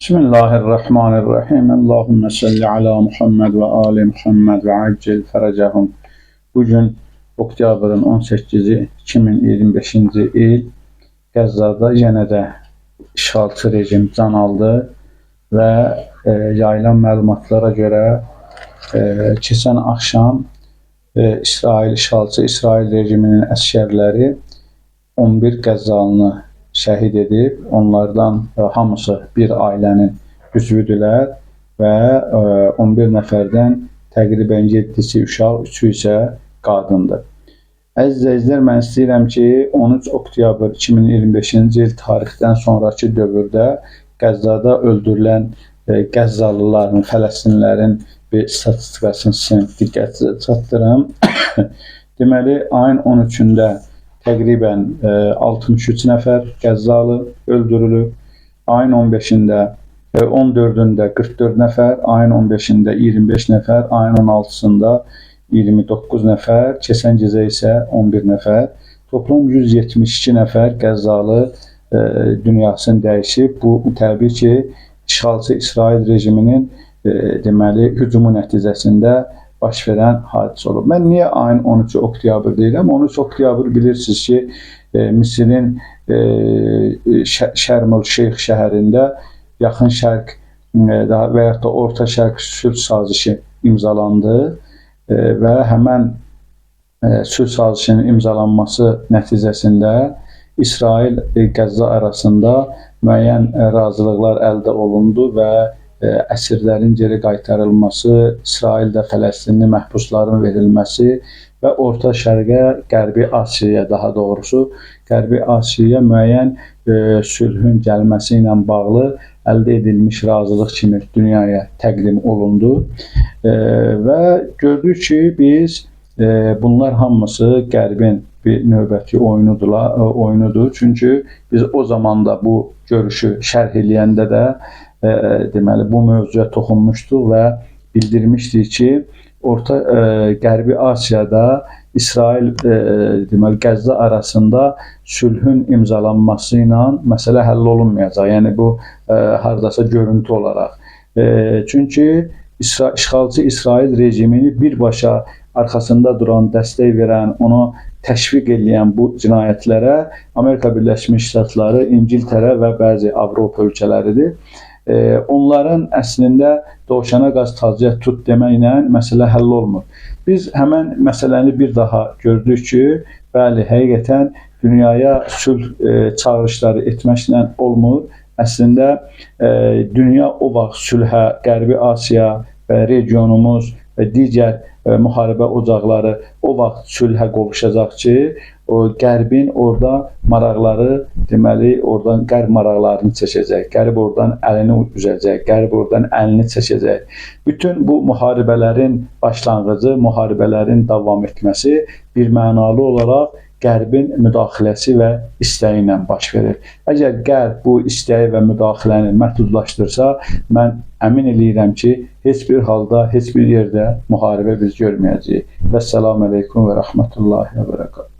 Bismillahirrahmanirrahim. Allahümme salli ala Muhammed ve ali Muhammed ve accil feracahum. Bugün oktyabrın 18-i 2025-ci il Qəzzada yenə də işğalçı rejim can aldı və yayılan məlumatlara görə keçən axşam işğalçı rejiminin əsgərləri 11 Qəzzalını şəhid edib. Onlardan hamısı bir ailənin üzvüdülər və 11 nəfərdən təqribən 7-si uşaq, 3-ü isə qadındır. Əziz izləyicilər, mən istəyirəm ki, 13 oktyabr 2025-ci il tarixdən sonraki dövrdə Qəzzada öldürülən Qəzzalıların, Fələstinlilərin bir statistikasını sizin diqqətinizə çatdırım. Deməli, ayın 13-də təqribən 63 nəfər Qəzzalı öldürülüb. Ayın 15-də, 14-də 44 nəfər, ayın 15-də 25 nəfər, ayın 16-sında 29 nəfər, keçən gecə isə 11 nəfər. Toplam 172 nəfər Qəzzalı dünyasını dəyişib. Bu, təbii ki, işğalçı İsrail rejiminin deməli, hücumu nəticəsində baş verən hadisə olub. Mən niyə ayın 13 oktyabr deyirəm? 13 oktyabr bilirsiniz ki, Misirin Şərm-el-Şeyx şəhərində Yaxın Şərq və yaxud da Orta Şərq sülh sazişi imzalandı və həmən sülh sazişinin imzalanması nəticəsində İsrail Qəzza arasında müəyyən razılıqlar əldə olundu və əsirlərin geri qaytarılması, İsraildə Fələstinli məhbusların verilməsi və Orta Şərqə, Qərbi Asiyaya, daha doğrusu Qərbi Asiyaya müəyyən sülhün gəlməsi ilə bağlı əldə edilmiş razılıq kimi dünyaya təqdim olundu və gördük ki, biz bunlar hamısı Qərbin bir növbəti oyunudur. Çünki biz o zaman da bu görüşü şərh eləyəndə də deməli, bu mövzuya toxunmuşduq və bildirmişdik ki, Qərbi Asiyada İsrail deməli, Qəzza arasında sülhün imzalanması ilə məsələ həll olunmayacaq. Yəni, bu hardasa görüntü olaraq. Çünki işğalçı İsrail rejimini birbaşa arxasında duran, dəstək verən, onu təşviq edən bu cinayətlərə Amerika Birləşmiş Ştatları, İngiltərə və bəzi Avropa ölkələridir. Onların əslində dovşana qaz tacıya tut deməklə məsələ həll olmur. Biz həmən məsələni bir daha gördük ki, bəli, həqiqətən dünyaya sülh çağırışları etməklə olmur. Əslində, dünya o vaxt sülhə, Qərbi Asiya və regionumuz və digər müharibə ocaqları o vaxt sülhə qovuşacaq ki, o Qərbin orada maraqları, deməli, oradan Qərb maraqlarını çəkəcək, Qərb oradan əlini üzəcək, Qərb oradan əlini çəkəcək. Bütün bu müharibələrin başlanğıcı, müharibələrin davam etməsi bir mənalı olaraq Qərbin müdaxiləsi və istəyi ilə baş verir. Əgər Qərb bu istəyi və müdaxiləni məhdudlaşdırsa, mən əmin eləyirəm ki, heç bir halda, heç bir yerdə müharibə biz görməyəcəyik. Vəssalamu aleykum və rəhmətullahi və bərəkatuhu.